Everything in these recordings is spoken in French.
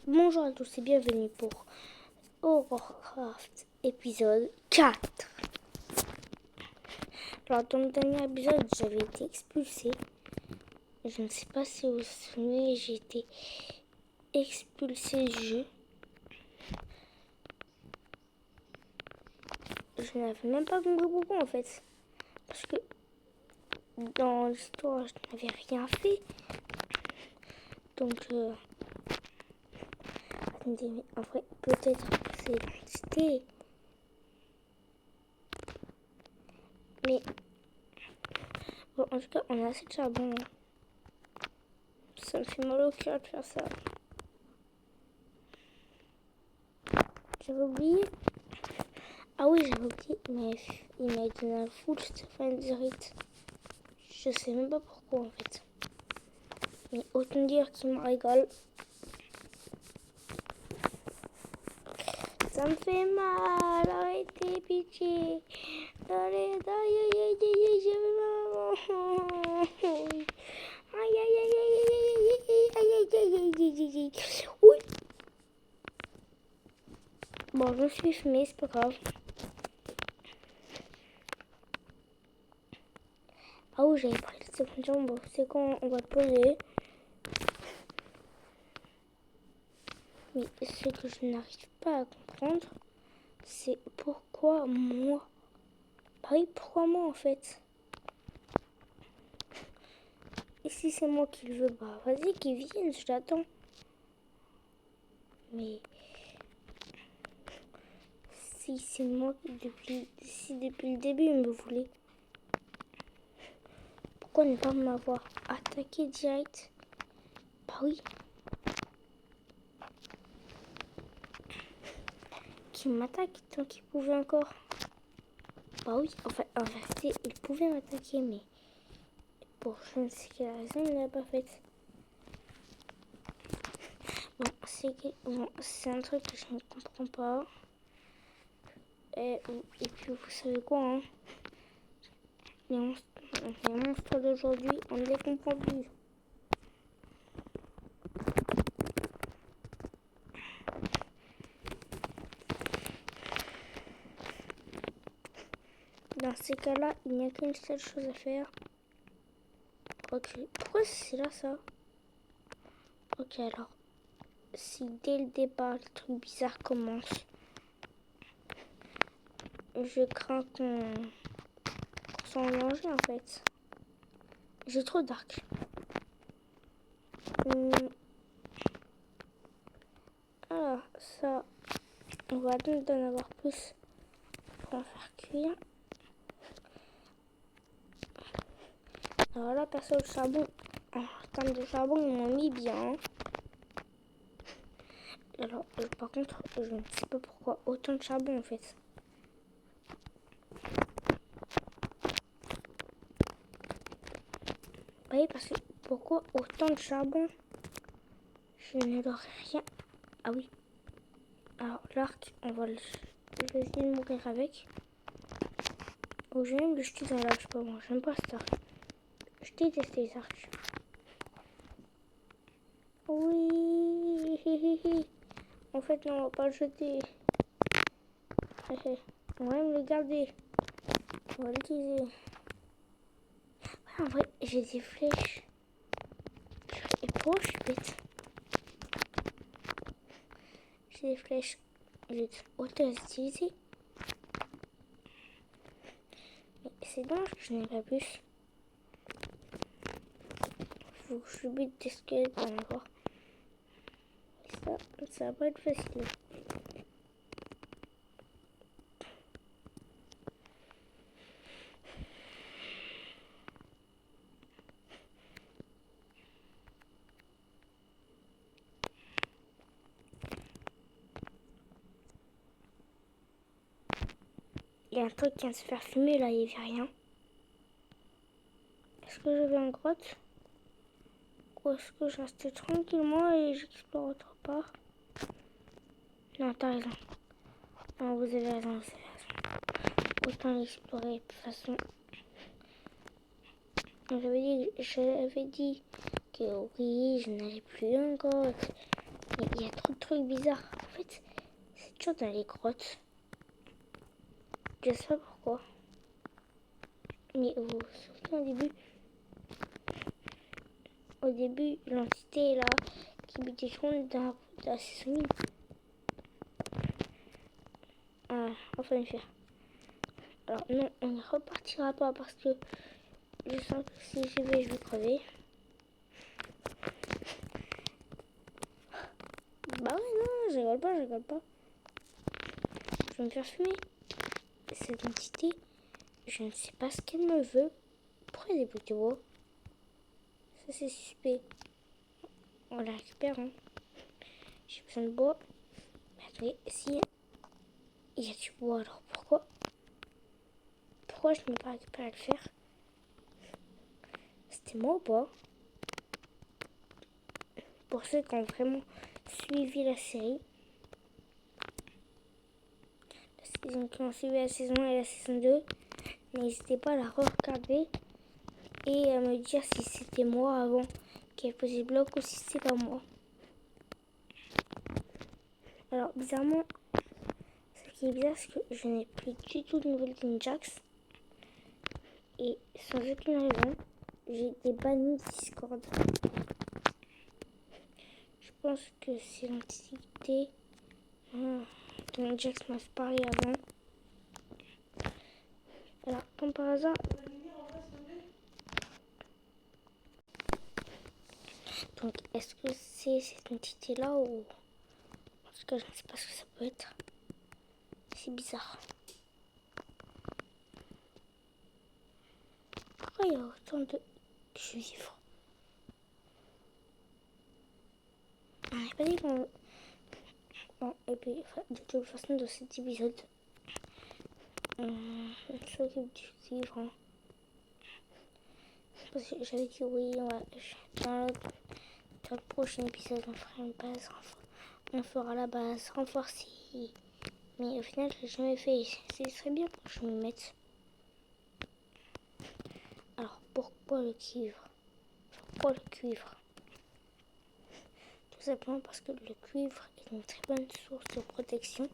Bonjour à tous et bienvenue pour Horrorcraft épisode 4. Alors dans le dernier épisode j'avais été expulsée. Je ne sais pas si vous vous souvenez, j'ai été expulsée du jeu. Je n'avais même pas compris pourquoi en fait. Parce que dans l'histoire je n'avais rien fait. Donc attendez, mais en vrai peut-être que c'est l'identité. Mais bon, en tout cas, on a assez de charbon. Ça me fait mal au cœur de faire ça. J'avais oublié. Ah oui, j'avais oublié. Mais il m'a donné un full Stéphane direct. Je sais même pas pourquoi en fait. Mais autant dire qu'il me régale. Ça me fait mal. Arrêtez, pitié. Allez, aïe, aïe, aïe, aïe, aïe, j'avais mal. Aïe, aïe, aïe, aïe, aïe, aïe, aïe, aïe, aïe, aïe, aïe. Oui. Bon, je me suis fumée, c'est pas grave. Ah oui, j'avais pris le second jambe. C'est quand on va le poser. Mais ce que je n'arrive pas à comprendre, c'est pourquoi moi. Bah oui, pourquoi moi en fait. Et si c'est moi qui le veux, bah vas-y, qu'il vienne, je l'attends. Mais si c'est moi depuis le début il me voulait, pourquoi ne pas m'avoir attaqué direct? Bah oui. Qu'il m'attaque tant qu'il pouvait encore. Bah oui, enfin en vérité, il pouvait m'attaquer, mais pour je ne sais quelle raison il ne l'a pas faite. Bon, c'est un truc que je ne comprends pas. Et puis vous savez quoi, hein? Les monstres d'aujourd'hui, on ne les comprend plus. Dans ces cas-là, il n'y a qu'une seule chose à faire. Ok, pourquoi c'est là ça? Ok, alors, si dès le départ, les trucs bizarres commencent, je crains qu'on soit en danger en fait. J'ai trop dark. Alors, ça, on va attendre d'en avoir plus pour en faire cuire. Alors là, perso, le charbon, en termes de charbon, ils m'ont mis bien. Alors, par contre, je ne sais pas pourquoi autant de charbon en fait. Oui, parce que pourquoi autant de charbon? Je ne leur ai rien. Ah oui. Alors, l'arc, je vais essayer de mourir avec. Oh, je vais même le jeter dans l'arc, je sais pas moi, j'aime pas cet arc. Je déteste les arcs. Oui. En fait, non, on va pas le jeter. On va même le garder. On va l'utiliser. Ouais, en vrai, j'ai des flèches. Et pourquoi je suis bête? J'ai des flèches. J'ai autant les utiliser. Mais c'est dommage que je n'ai pas plus. Faut que je bute des squelettes pour en avoir. Ça va pas être facile. Il y a un truc qui vient de se faire fumer là, il n'y avait rien. Est-ce que je vais en grotte? Ou est-ce que je reste tranquillement et j'explore autre part? Non, t'as raison. Non, vous avez raison, vous avez raison. Autant l'explorer de toute façon. J'avais dit que oui, je n'allais plus en grotte. Il y a trop de truc bizarre. En fait, c'est toujours dans les grottes. Je sais pas pourquoi. Mais vous vous souvenez au début, l'entité là qui me détourne dans la saison 1. Ah, enfin le faire. Alors non, on ne repartira pas parce que je sens que si j'y vais, je vais crever. Bah ouais, non, je rigole pas, je rigole pas. Je vais me faire fumer. Cette entité, je ne sais pas ce qu'elle me veut. Pourquoi des petits bois? Ça c'est suspect. On la récupère, hein. J'ai besoin de bois. Mais attendez, si il y a du bois, alors pourquoi je ne peux pas récupérer le fer? C'était moi ou pas? Pour ceux qui ont vraiment suivi la série, qui ont suivi la saison 1 et la saison 2, n'hésitez pas à la regarder et à me dire si c'était moi avant qui ai posé le bloc ou si c'est pas moi. Alors bizarrement, ce qui est bizarre, c'est que je n'ai plus du tout de nouvelles d'Injax. Et sans aucune raison, j'ai été banni Discord. Je pense que c'est l'antiquité dont Injax m'a parlé avant. Alors, comme par hasard, donc est-ce que c'est cette entité-là ou... En tout cas, je ne sais pas ce que ça peut être. C'est bizarre. Pourquoi il y a autant de cuivre? On n'a pas dit qu'on... Bon, et puis, de toute façon, dans cet épisode, on s'occupe du cuivre. Hein. Parce que j'avais dit oui, dans le prochain épisode, on fera une base renforcée. On fera la base renforcée. Mais au final, je l'ai jamais fait. Ce serait bien que je me mette. Alors, pourquoi le cuivre? Pourquoi le cuivre? Tout simplement parce que le cuivre est une très bonne source de protection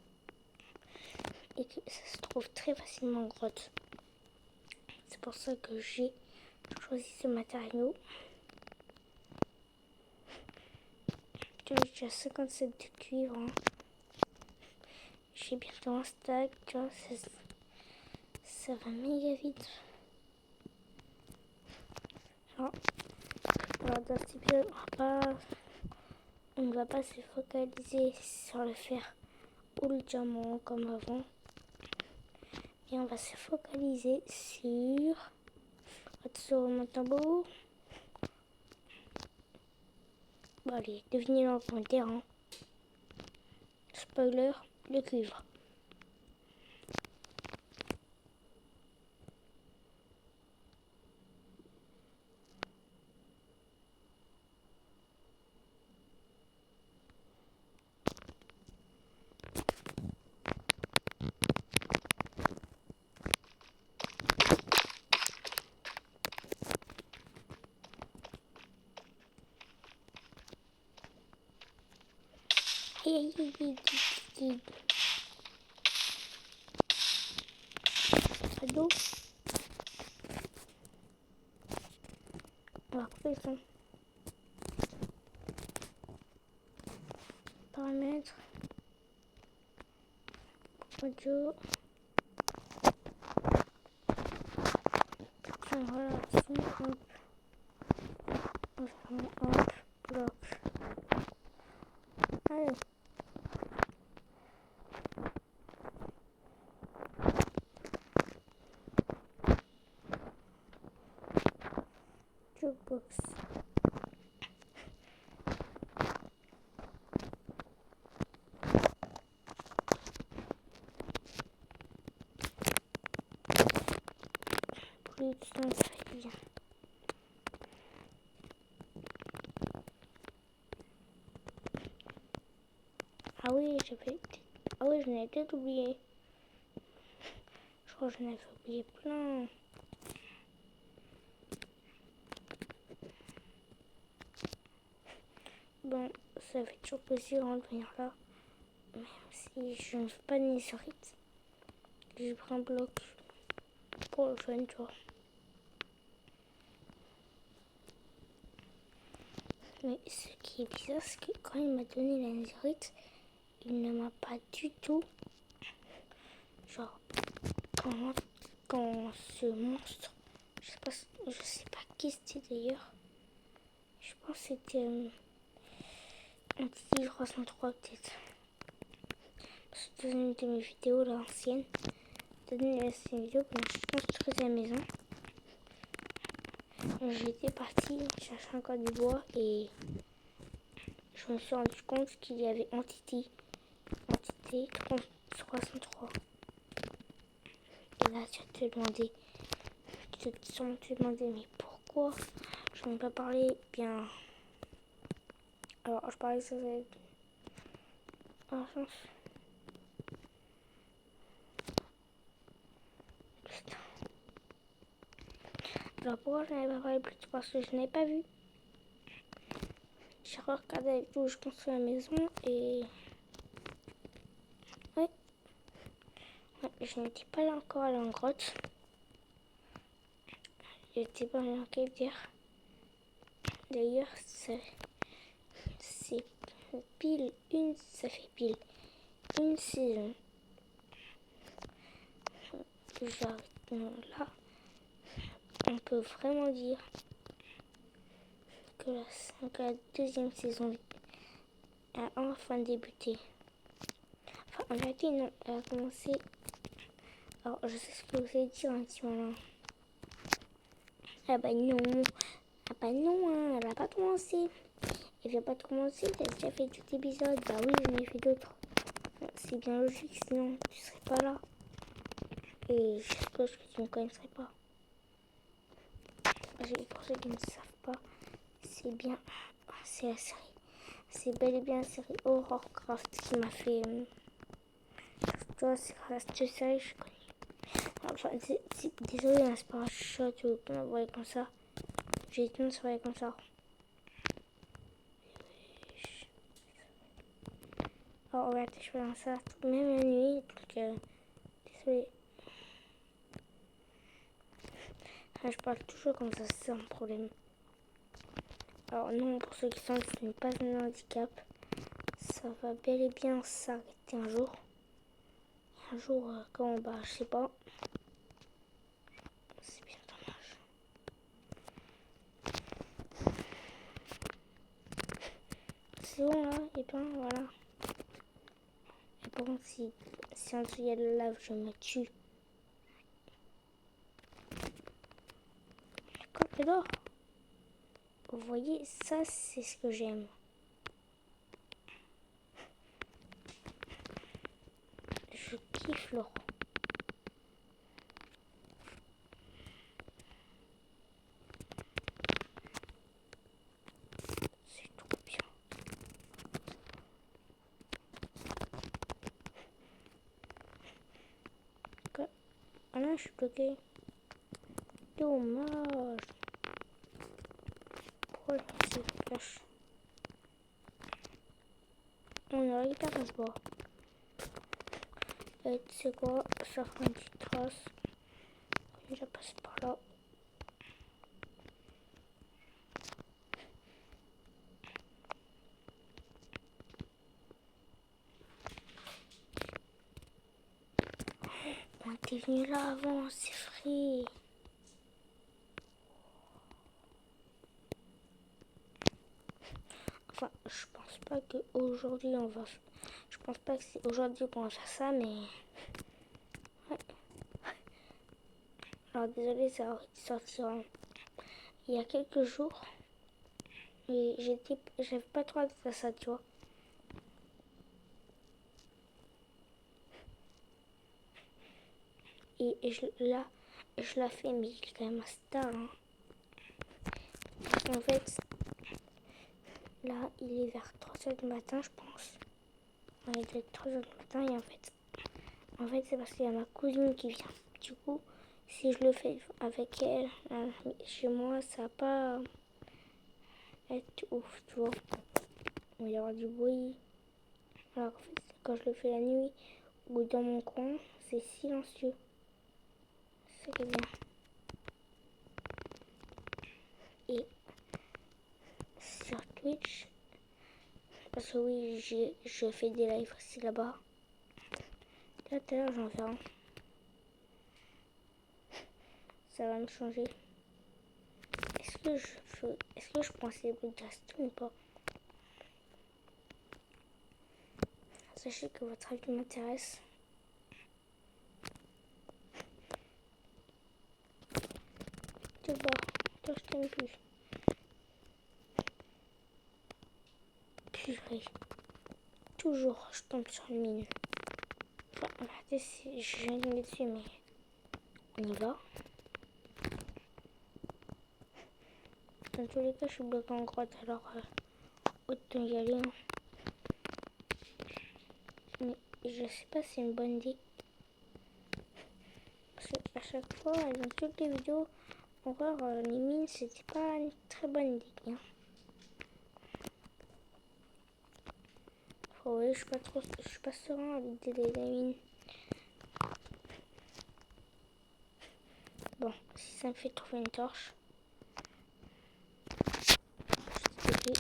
et que ça se trouve très facilement en grotte. C'est pour ça que j'ai choisi ce matériau. J'ai déjà 57 de cuivre. Hein. J'ai bientôt un stack. Tu vois, ça va méga vite. Alors dans cet épisode, on ne va pas se focaliser sur le fer ou le diamant comme avant. Et on va se focaliser sur... Attention mon tambour. Bon allez, devinez le commentaire. Hein. Spoiler, le cuivre. Aïe aïe aïe aïe. Ado. On va couper le son. Paramètres. Audio. Voilà, son. Hop. Bloc. Allez. Jukebox. Plus de temps, ça fait bien. Ah oui, ah oui, je n'avais peut-être oublié. Je crois que j'en avais oublié plein. Bon, ça fait toujours plaisir de venir là. Même si je ne fais pas de netherite. J'ai pris un bloc pour le fun, tu vois. Mais ce qui est bizarre, c'est que quand il m'a donné la netherite, il ne m'a pas du tout... Genre, quand ce monstre... Je sais pas qui c'était d'ailleurs. Je pense que c'était un petit 303 peut-être. C'est dans une de mes vidéos, l'ancienne. Dans une vidéo quand je construisais la maison. J'étais partie chercher encore du bois et je me suis rendu compte qu'il y avait entité 303. Et là, tu vas te demander, mais pourquoi je n'ai pas parlé bien. Alors, je parlais ça dans la chance. Putain. Alors, pourquoi je n'avais pas parlé plus tôt? Parce que je n'avais pas vu. J'ai regardé où je construis la maison et... Ouais. Je n'étais pas là encore allée en grotte. J'étais pas allée en quelle dire. D'ailleurs, ça fait pile une saison que j'arrête là. On peut vraiment dire que la deuxième saison a enfin débuté. Enfin, en vérité, non, elle a commencé. Alors, je sais ce que vous allez dire, un petit malin. Ah bah non, hein, elle a pas commencé. Elle vient pas de commencer, t'as déjà fait tout épisode. Bah oui, j'en ai fait d'autres. C'est bien logique, sinon tu serais pas là. Et je suppose que tu ne connaîtrais pas. Pour ceux qui ne savent pas, c'est la série. C'est bel et bien la série Horrorcraft qui m'a fait... toi, c'est grâce à cette série, je connais. Enfin, désolé, hein, c'est pas un chat, tu veux pas m'envoyer comme ça. J'ai été une soirée comme ça. Alors, regarde, je fais ça même la nuit, donc désolé. Je parle toujours comme ça, c'est un problème. Alors non, pour ceux qui sont, ce n'est pas un handicap. Ça va bel et bien s'arrêter un jour. Un jour, quand bah, je sais pas. C'est bien dommage. C'est bon là, et bien voilà. Et par contre, si en dessous il y a de la lave, je me tue. Comme j'adore. Vous voyez, ça c'est ce que j'aime. Je kiffe l'or. C'est trop bien. Ah non, je suis bloqué. Dommage. Pourquoi je me suis flash? On a récupéré ce bois. Et tu sais quoi, ça fera une petite trace. Je passe par là. On était venu là avant, c'est vrai. Enfin, je pense pas que aujourd'hui on va. Je pense pas que c'est aujourd'hui qu'on va faire ça, mais. Ouais. Alors désolé, ça aurait dû sortir il y a quelques jours. Mais j'avais pas trop hâte de faire ça, tu vois. Et je la fais, mais il est quand même assez tard. Hein. En fait, là, il est vers 3h du matin, je pense. Ouais, il doit être 3h du matin, et en fait c'est parce qu'il y a ma cousine qui vient. Du coup, si je le fais avec elle, chez moi, ça va pas être ouf, tu vois. il va y avoir du bruit. Alors en fait, quand je le fais la nuit ou dans mon coin, c'est silencieux. C'est ça qui est bien. Et sur Twitch, parce que oui, je fais des lives aussi là-bas. Là, tout à l'heure, j'en fais un. Ça va me changer. Est-ce que je prends ces bruits de Gaston ou pas? Sachez que votre avis m'intéresse. Tu vois, toi je t'aime plus. Purée. Toujours, je tombe sur une mine. Enfin, regardez, je viens de tomber dessus, mais on y va. Dans tous les cas, je suis bloquée en grotte, alors autant y aller. Hein. Mais je sais pas si c'est une bonne idée. Parce qu'à chaque fois, dans toutes les vidéos, on voit les mines, c'était pas une très bonne idée. Hein. Oh, oui, je suis pas serein à l'idée des mines. Bon, si ça me fait trouver une torche, je te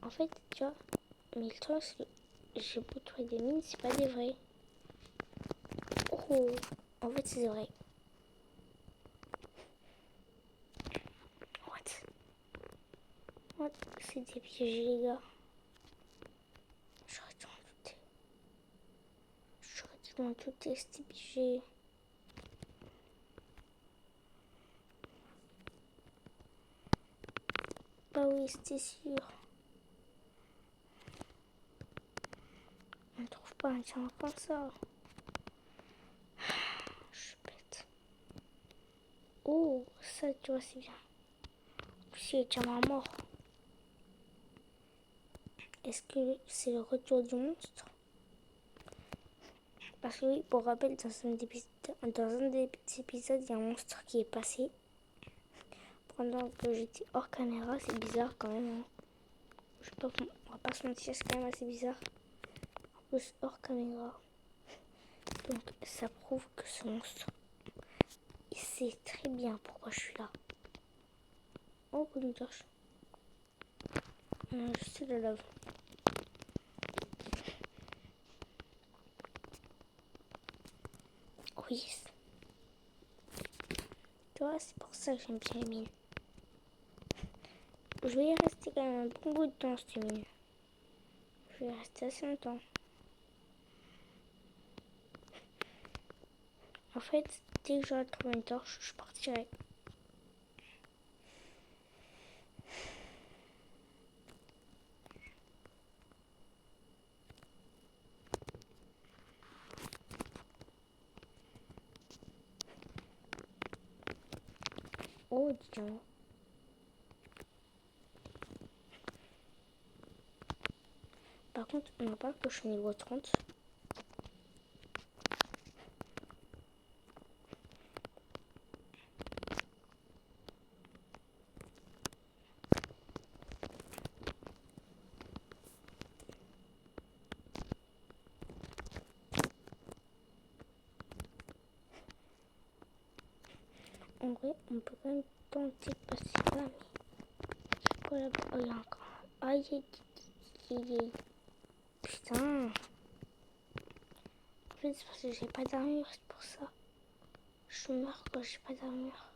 en fait, tu vois, mais le truc, c'est que j'ai beau trouver des mines, c'est pas des vrais. Oh, en fait, c'est vrai. What? C'est des piégés, les gars. J'aurais dû m'en douter. J'aurais dû m'en douter, c'était piégé. Bah oui, c'était sûr. On ne trouve pas un diamant comme ça. Je suis bête. Oh, ça, tu vois, c'est bien. En plus, il y a diamant mort. Est-ce que c'est le retour du monstre? Parce que oui, pour rappel, dans un des épisodes, il y a un monstre qui est passé. Pendant que j'étais hors caméra, c'est bizarre quand même. Hein. Je sais pas, on va pas se mentir, c'est quand même assez bizarre. En plus, hors caméra. Donc, ça prouve que ce monstre, il sait très bien pourquoi je suis là. Oh, une torche. Je sais de lave. Oui. Tu vois, c'est pour ça que j'aime bien les mines. Je vais y rester quand même un bon bout de temps, cette mine. Je vais y rester assez longtemps. En fait, dès que j'aurai trouvé une torche, je partirai. Oh, tiens. Par contre, on n'a pas que je suis niveau 30. En vrai, on peut quand même tenter de passer là, mais c'est quoi là-bas? Oh, il y a encore. Aïe, aïe, aïe, aïe. Putain. En fait, c'est parce que j'ai pas d'armure, c'est pour ça. Je meurs quand j'ai pas d'armure.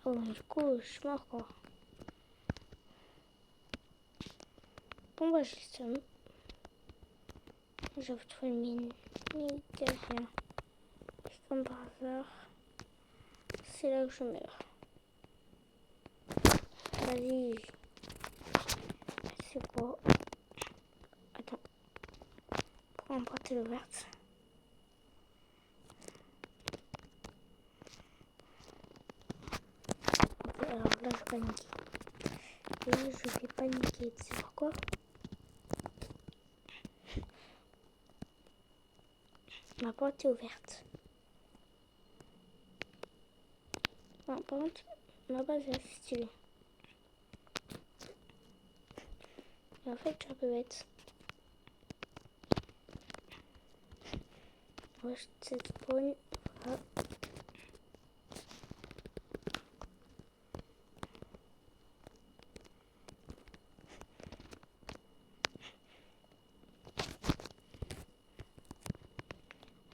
Oh, du coup, je suis mort quoi. Bon, bah, j'ai le seum. J'avais trouvé une mine. Mais il n'y a rien. Et comme par hasard, c'est là que je meurs. Vas-y. C'est quoi? Attends. Pourquoi on porte l'ouverte? Ok, alors là, je panique. Et là, je vais paniquer. Tu sais pourquoi? Ma porte est ouverte. Enfin, par contre, ma base est assez stylée. Et en fait, je suis un peu bête. Moi, je cette spawn. Voilà.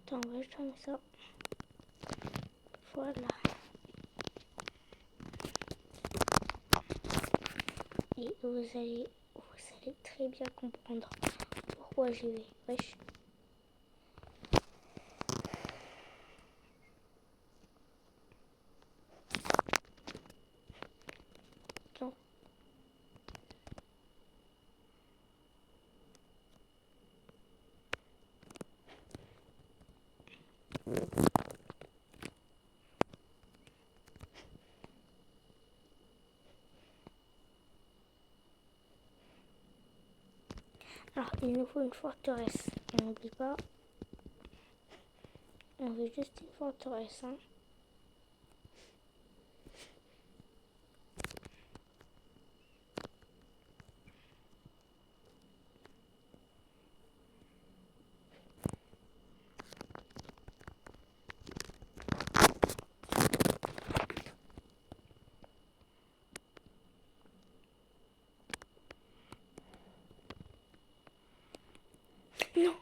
Attends, on va juste fermer ça. Voilà. Et vous allez très bien comprendre pourquoi j'y vais. Wesh. Attends. Alors, il nous faut une forteresse. On n'oublie pas. On veut juste une forteresse. Hein. Non.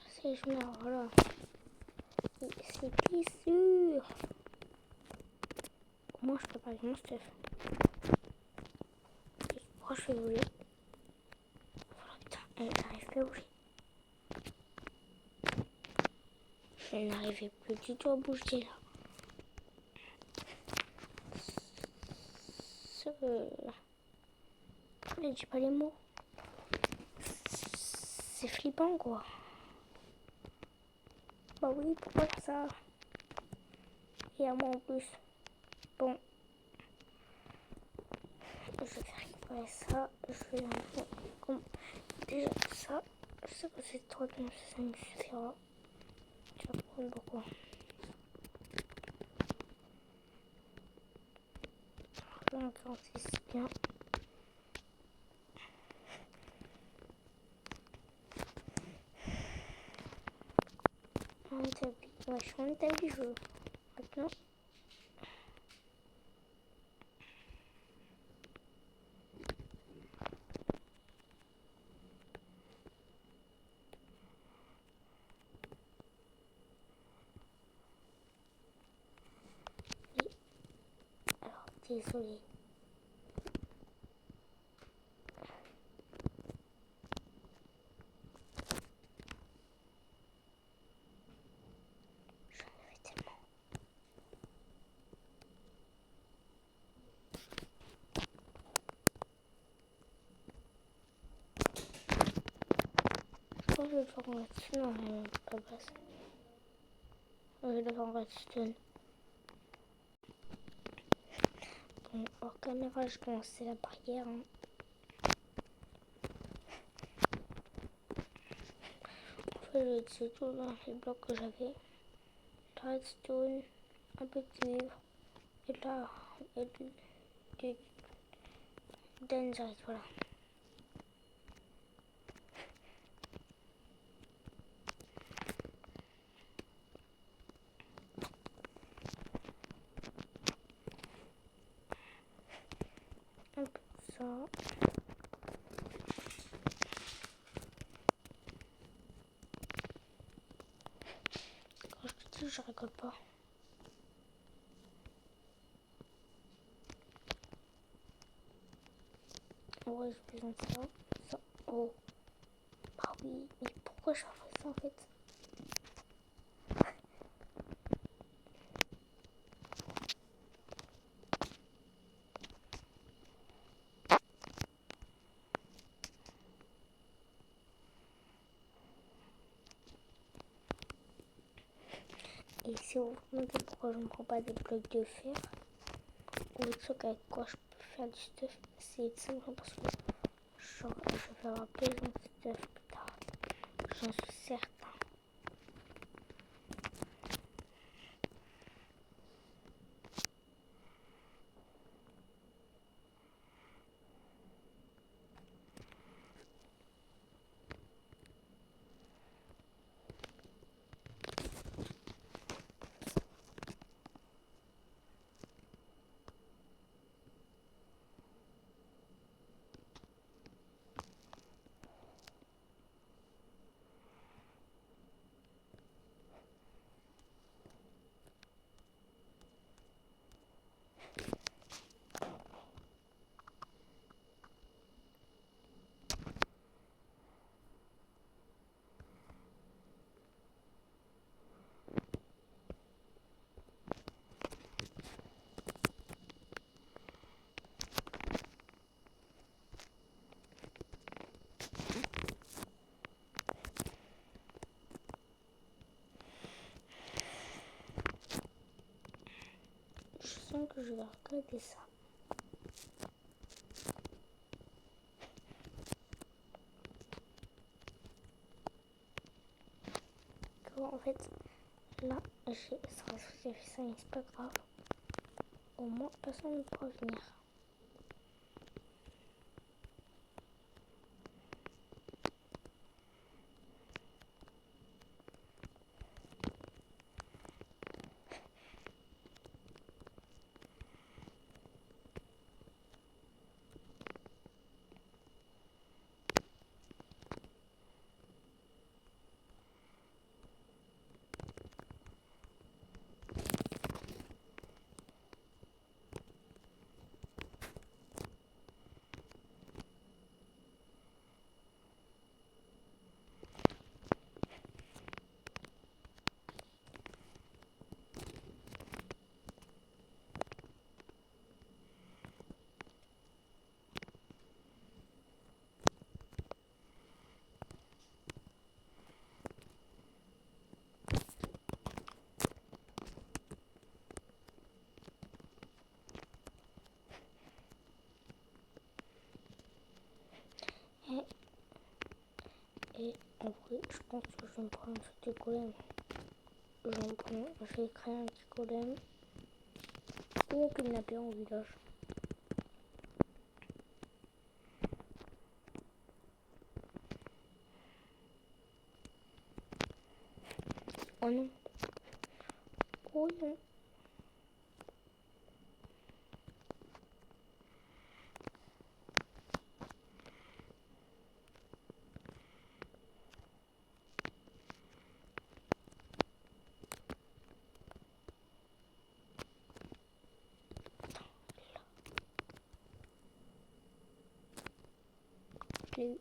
C'est je meurs, voilà. C'est plus sûr. Moi, je peux pas avec mon stuff. Pourquoi je fais voler? Voilà, putain, elle n'arrive pas à bouger. Elle n'arrivait plus du tout à bouger là. Je dis pas les mots. C'est flippant quoi. Bah oui, pourquoi ça? Et à moi en plus. Bon. Je vais récupérer ça. Je vais comme déjà ça. Je sais que c'est trop bien, ça me suffira. Tu vas prendre beaucoup. Donc, c'est bien. On établit. Ouais, je suis en établi jeu. Maintenant. Oui. Alors, désolé. J'en avais tellement. Je pense que je vais le faire en redstone. Non, mais pas basse. Je vais le faire en redstone. Bon, hors caméra, je commençais la barrière. Hein. En fait, c'est tout dans les blocs que j'avais. La redstone, un peu de cuivre. Et là, il y a du denzite, voilà. Un peu de ça. Quand je te dis, je rigole pas. Ouais, j'ai besoin de ça. Ça. Oh. Bah oui, mais pourquoi je fais ça en fait? Et si vous vous demandez pourquoi je ne prends pas des blocs de fer ou le truc avec quoi je peux faire du stuff, c'est simple parce que genre, je vais avoir besoin de stuff plus tard. J'en suis certain. Je sens que je vais regretter ça. En fait, là, j'ai fait ça, mais c'est pas grave. Au moins, personne ne pourra venir. Et en vrai, je pense que je vais me prendre un petit golem. Je vais créer un petit golem ou kidnapper en village. Oh non. Oh non. Je l'ai eu.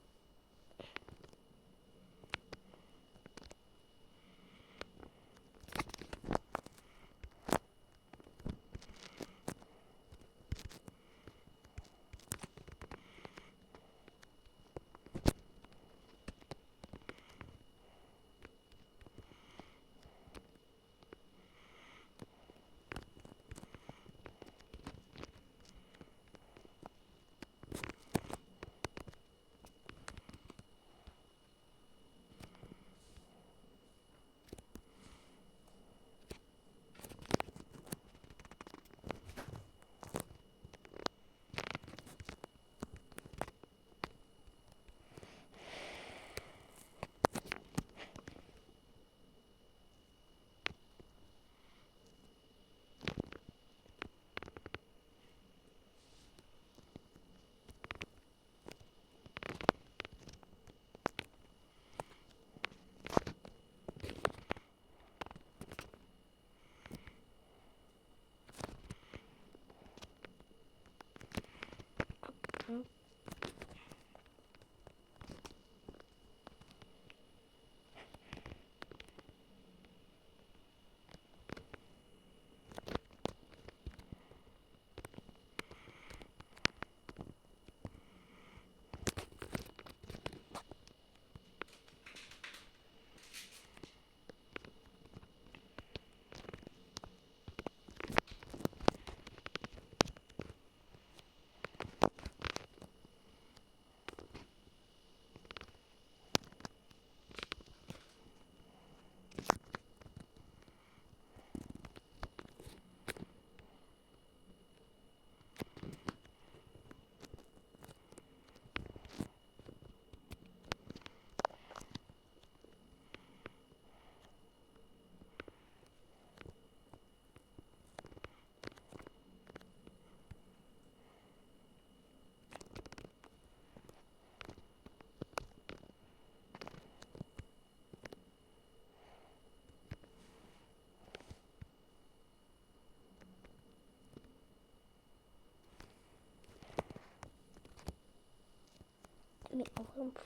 Mais en vrai, on peut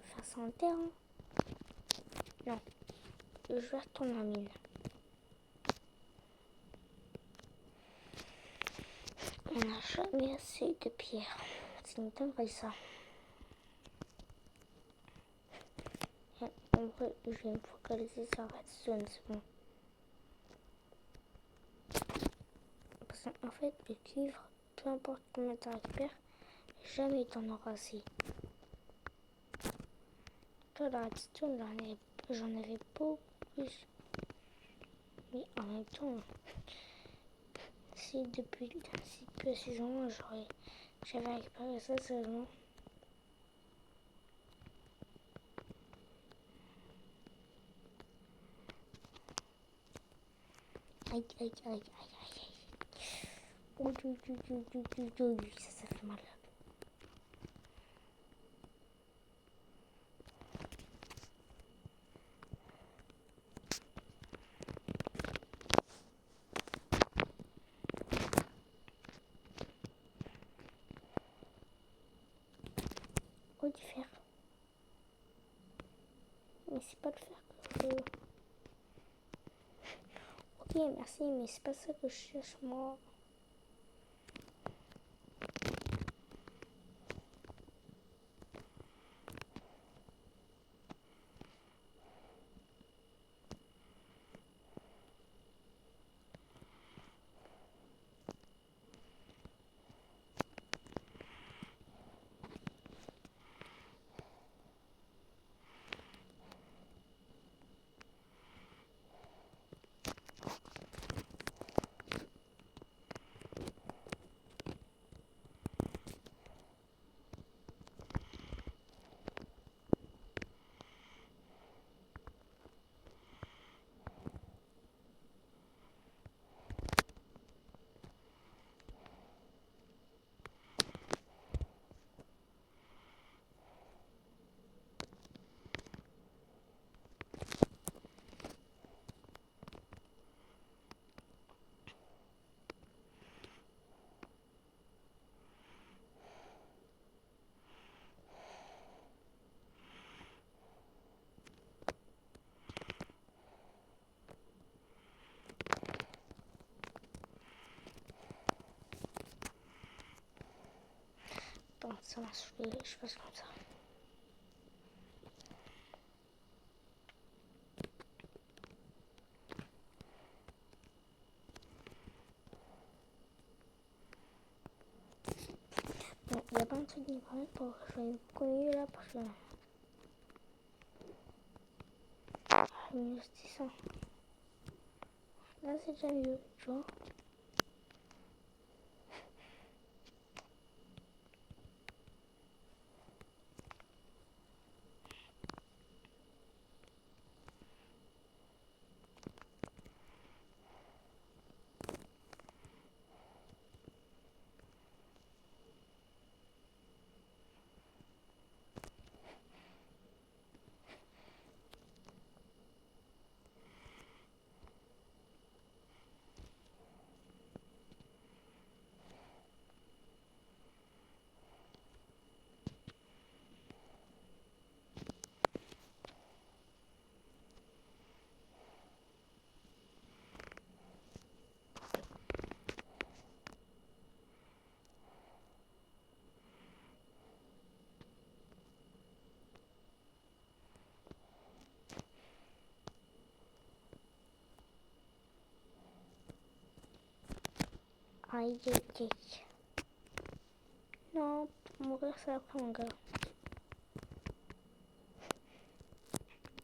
faire ça en terre. Hein. Non, je vais retourner en mine. On n'a jamais assez de pierres. Ça m'étonnerait ça. En vrai, je vais me focaliser sur redstone, c'est bon. Parce qu'en fait, le cuivre, peu importe combien tu récupères, jamais t'en auras assez. Toi, la redstone, j'en avais beaucoup plus. Mais en même temps, si depuis ce jour-là, j'avais récupéré ça seulement. Aïe, aïe, aïe, aïe, aïe. Oh, ça fait mal. Oh, du fer. Mais c'est pas le fer que je veux. Ok, merci, mais c'est pas ça que je cherche, moi. Attends, ça m'a saoulé, je passe comme ça. Bon, il n'y a pas un truc d'internet pour que je sois beaucoup mieux là parce que. Mieux, c'est ça. Là, c'est déjà mieux, tu vois. Aïe, aïe, aïe. Non, pour mourir, c'est après, mon gars.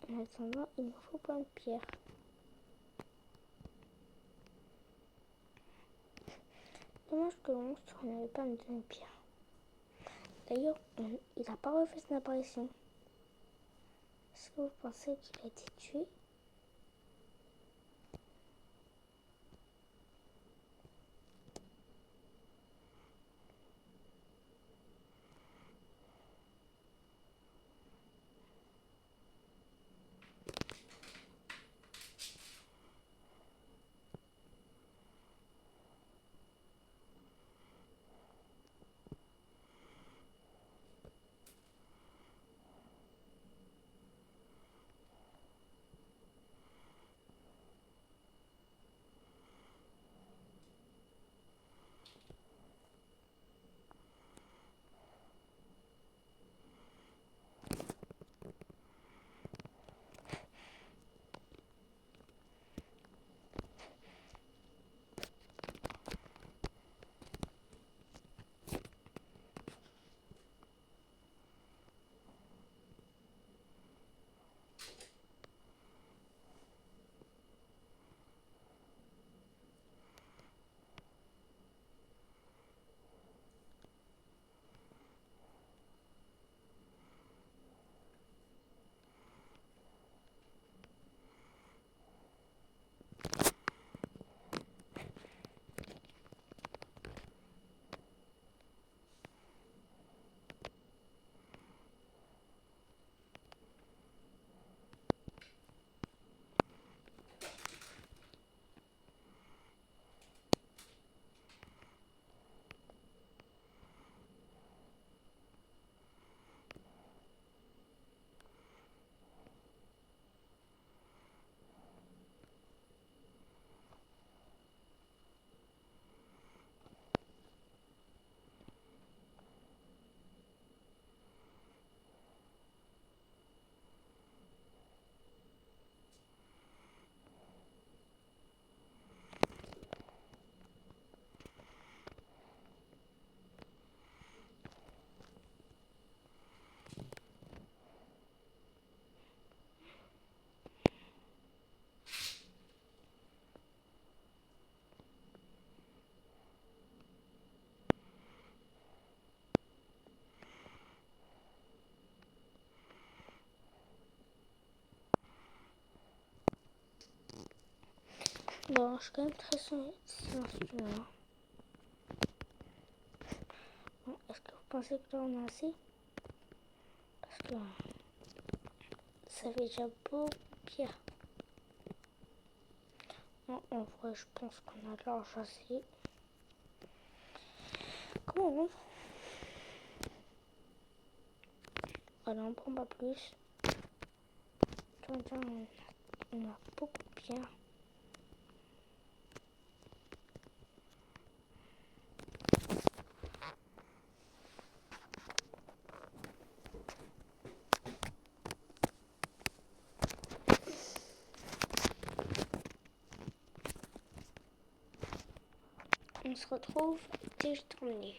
En attendant, il me faut plein de pierres. Dommage que le monstre n'avait pas me donner de pierre. D'ailleurs, il n'a pas refait son apparition. Est-ce que vous pensez qu'il a été tué? Bon, je suis quand même très silencieux. Hein. Bon, est-ce que vous pensez que là on a assez? Parce que ça fait déjà beaucoup pire. Non, en vrai, je pense qu'on a de l'argent assez. Comment? Voilà, on prend pas plus. On a beaucoup bien. On se retrouve dès que je termine.